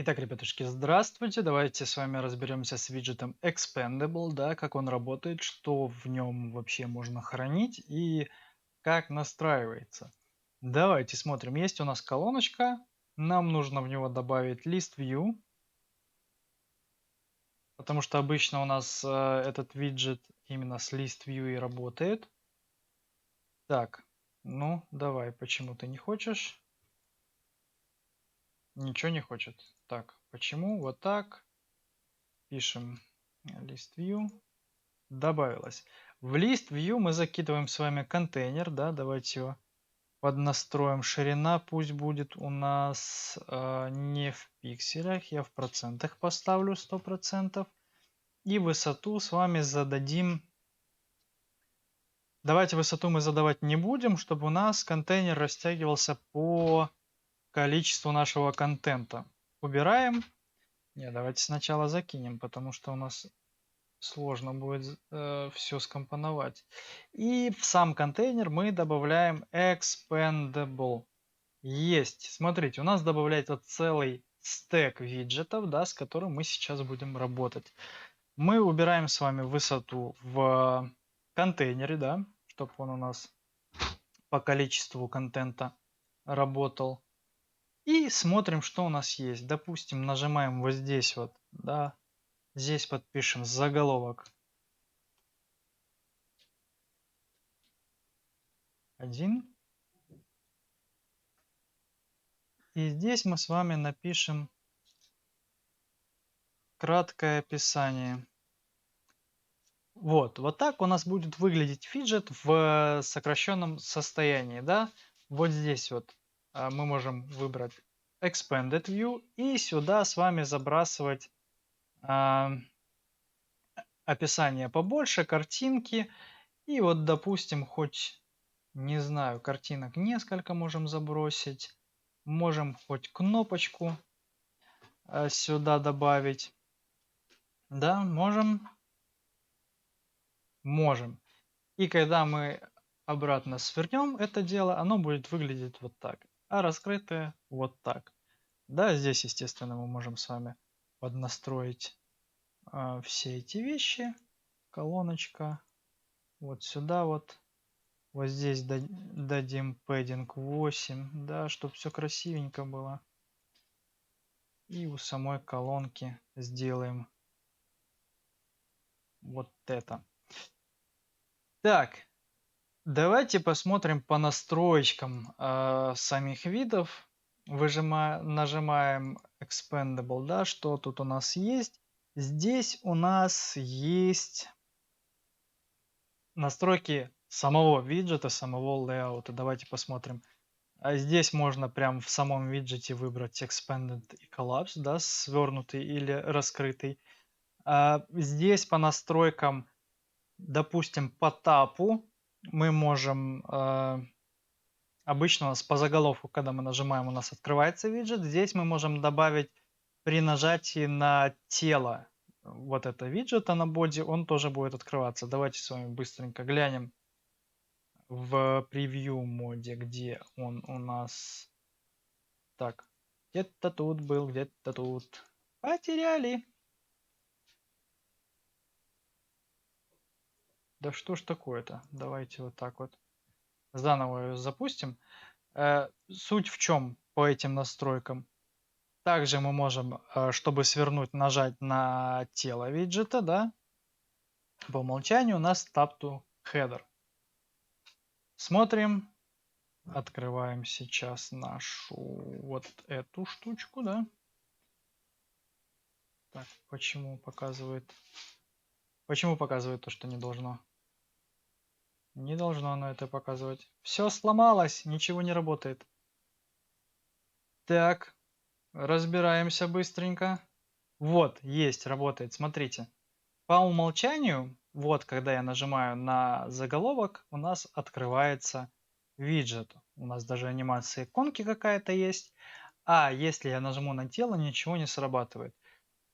Итак, ребятушки, здравствуйте. Давайте с вами разберемся с виджетом Expandable, да, как он работает, что в нем вообще можно хранить и как настраивается. Давайте смотрим. Есть у нас колоночка. Нам нужно в него добавить list view, потому что обычно у нас этот виджет именно с list view и работает. Так, ну давай, почему ты не хочешь? Ничего не хочет. Так, почему? Вот так. Пишем list view. Добавилось. В list view мы закидываем с вами контейнер, да, давайте его поднастроим. Ширина пусть будет у нас не в пикселях, я в процентах поставлю 100%. И высоту с вами зададим. Давайте высоту мы задавать не будем, чтобы у нас контейнер растягивался по количеству нашего контента. Убираем. Не, давайте сначала закинем, потому что у нас сложно будет все скомпоновать. И в сам контейнер мы добавляем expandable. Есть. Смотрите, у нас добавляется целый стек виджетов, да, с которым мы сейчас будем работать. Мы убираем с вами высоту в контейнере, да, чтобы он у нас по количеству контента работал. И смотрим, что у нас есть. Допустим, нажимаем вот здесь вот, да, здесь подпишем заголовок 1. И здесь мы с вами напишем краткое описание. Вот так у нас будет выглядеть виджет в сокращенном состоянии, да. Вот здесь вот мы можем выбрать Expanded View и сюда с вами забрасывать а, описание побольше, картинки. И вот, допустим, хоть, не знаю, картинок несколько можем забросить. Можем хоть кнопочку сюда добавить. Да, можем. Можем. И когда мы обратно свернем это дело, оно будет выглядеть вот так. А раскрытое вот так. Да, здесь, естественно, мы можем с вами поднастроить все эти вещи. Колоночка. Вот сюда вот. Вот здесь дадим пэддинг 8. Да, чтобы все красивенько было. И у самой колонки сделаем вот это. Так, давайте посмотрим по настроечкам самих видов. Нажимаем Expandable, да, что тут у нас есть. Здесь у нас есть настройки самого виджета, самого лейаута. Давайте посмотрим. Здесь можно прям в самом виджете выбрать Expanded и Collapse, да, свернутый или раскрытый. Здесь по настройкам, допустим, по тапу мы можем обычно у нас по заголовку, когда мы нажимаем, у нас открывается виджет. Здесь мы можем добавить при нажатии на тело вот это виджета на боди, он тоже будет открываться. Давайте с вами быстренько глянем в превью моде, где он у нас. Так, где-то тут был, где-то тут. Потеряли. Да что ж такое-то? Давайте вот так вот заново ее запустим. Суть в чем по этим настройкам? Также мы можем, чтобы свернуть, нажать на тело виджета, да. По умолчанию у нас Tab to Header. Смотрим, открываем сейчас нашу вот эту штучку, да. Так, почему показывает то, что не должно? Не должно оно это показывать. Все сломалось, ничего не работает. Так, разбираемся быстренько. Вот, есть, работает, смотрите. По умолчанию, вот когда я нажимаю на заголовок, у нас открывается виджет. У нас даже анимация иконки какая-то есть. А если я нажму на тело, ничего не срабатывает.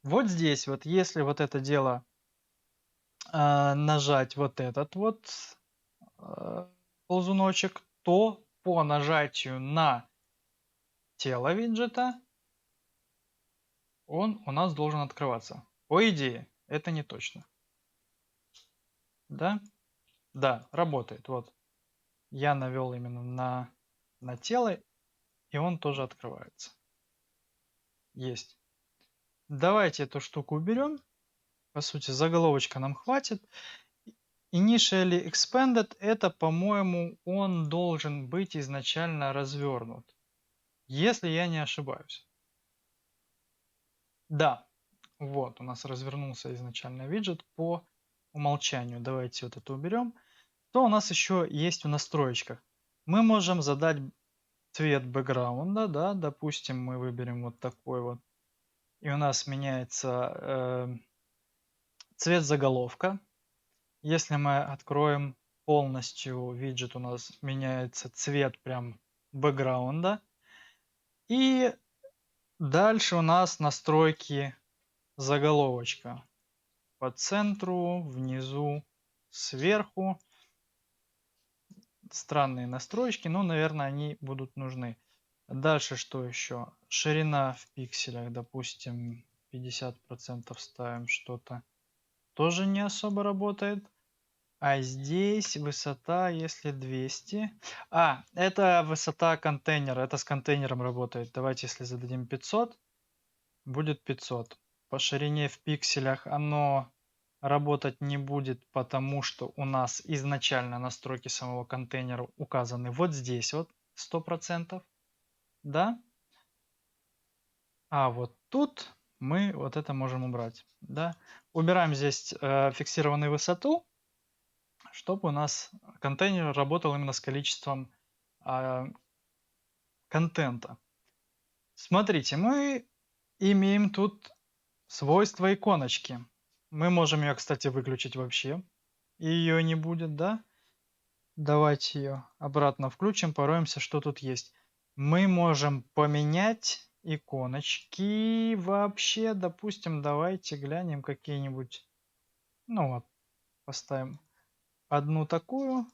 Вот здесь вот, если вот это дело нажать вот этот вот ползуночек, то по нажатию на тело виджета он у нас должен открываться. По идее, это не точно. Да? Да, работает. Вот. Я навел именно на тело, и он тоже открывается. Есть. Давайте эту штуку уберем. По сути, заголовочка нам хватит. Initially expanded, это, по-моему, он должен быть изначально развернут. Если я не ошибаюсь. Да, вот, у нас развернулся изначально виджет по умолчанию. Давайте вот это уберем. Что у нас еще есть в настроечках? Мы можем задать цвет бэкграунда, да, допустим, мы выберем вот такой вот. И у нас меняется цвет заголовка. Если мы откроем полностью виджет, у нас меняется цвет прям бэкграунда. И дальше у нас настройки заголовочка. По центру, внизу, сверху. Странные настройки, но, наверное, они будут нужны. Дальше что еще? Ширина в пикселях, допустим, 50% ставим что-то. Тоже не особо работает. А здесь высота, если 200. Это высота контейнера. Это с контейнером работает. Давайте, если зададим 500, будет 500. По ширине в пикселях оно работать не будет, потому что у нас изначально настройки самого контейнера указаны вот здесь вот 100%. Да? А вот тут мы вот это можем убрать. Да? Убираем здесь фиксированную высоту, чтобы у нас контейнер работал именно с количеством контента. Смотрите, мы имеем тут свойство иконочки. Мы можем ее, кстати, выключить вообще. И ее не будет, да? Давайте ее обратно включим, пороемся, что тут есть. Мы можем поменять иконочки вообще. Допустим, давайте глянем какие-нибудь. Ну вот, поставим одну такую,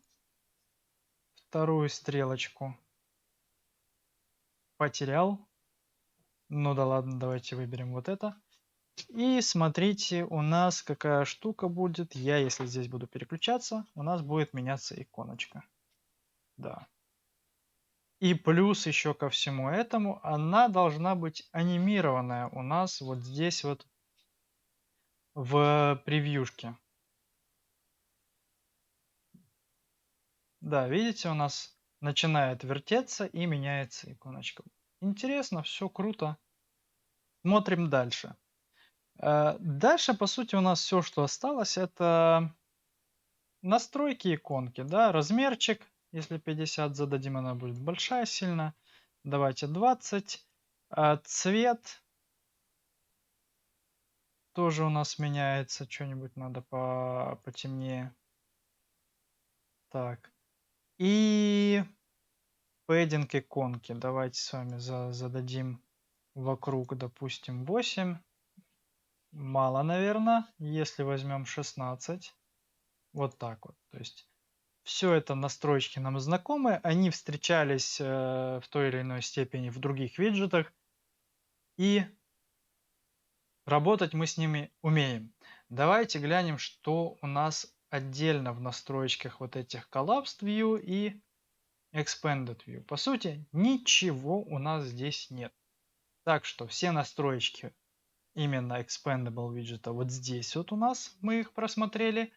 вторую стрелочку. Потерял. Ну да ладно, давайте выберем вот это. И смотрите, у нас какая штука будет. Я, если здесь буду переключаться, у нас будет меняться иконочка. Да. И плюс еще ко всему этому, она должна быть анимированная у нас вот здесь вот в превьюшке. Да, видите, у нас начинает вертеться и меняется иконочка. Интересно, все круто. Смотрим дальше. Дальше, по сути, у нас все, что осталось, это настройки иконки, да, размерчик. Если 50 зададим, она будет большая сильно. Давайте 20. Цвет тоже у нас меняется. Что-нибудь надо потемнее. Так. И пэддинг иконки. Давайте с вами зададим вокруг, допустим, 8. Мало, наверное. Если возьмем 16. Вот так вот. То есть все это настройки нам знакомы. Они встречались в той или иной степени в других виджетах. И работать мы с ними умеем. Давайте глянем, что у нас отдельно в настройках вот этих Collapsed View и Expanded View. По сути, ничего у нас здесь нет. Так что все настройки именно Expandable виджета вот здесь вот у нас, мы их просмотрели.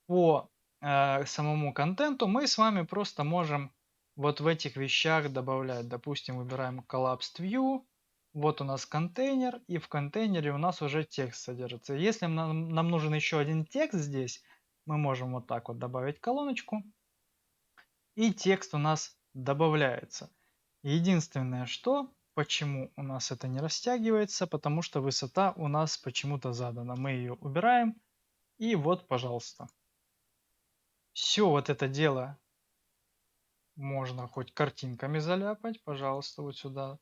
По самому контенту мы с вами просто можем вот в этих вещах добавлять. Допустим, выбираем Collapsed View. Вот у нас контейнер, и в контейнере у нас уже текст содержится. Если нам нужен еще один текст здесь, мы можем вот так вот добавить колоночку, и текст у нас добавляется. Единственное, что, почему у нас это не растягивается, потому что высота у нас почему-то задана. Мы ее убираем, и вот, пожалуйста. Все вот это дело можно хоть картинками заляпать, пожалуйста, вот сюда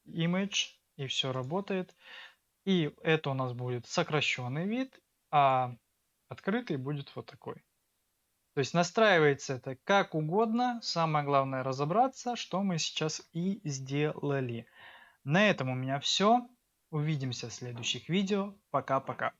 image, и все работает. И это у нас будет сокращенный вид, а открытый будет вот такой. То есть настраивается это как угодно. Самое главное разобраться, что мы сейчас и сделали. На этом у меня все. Увидимся в следующих видео. Пока-пока.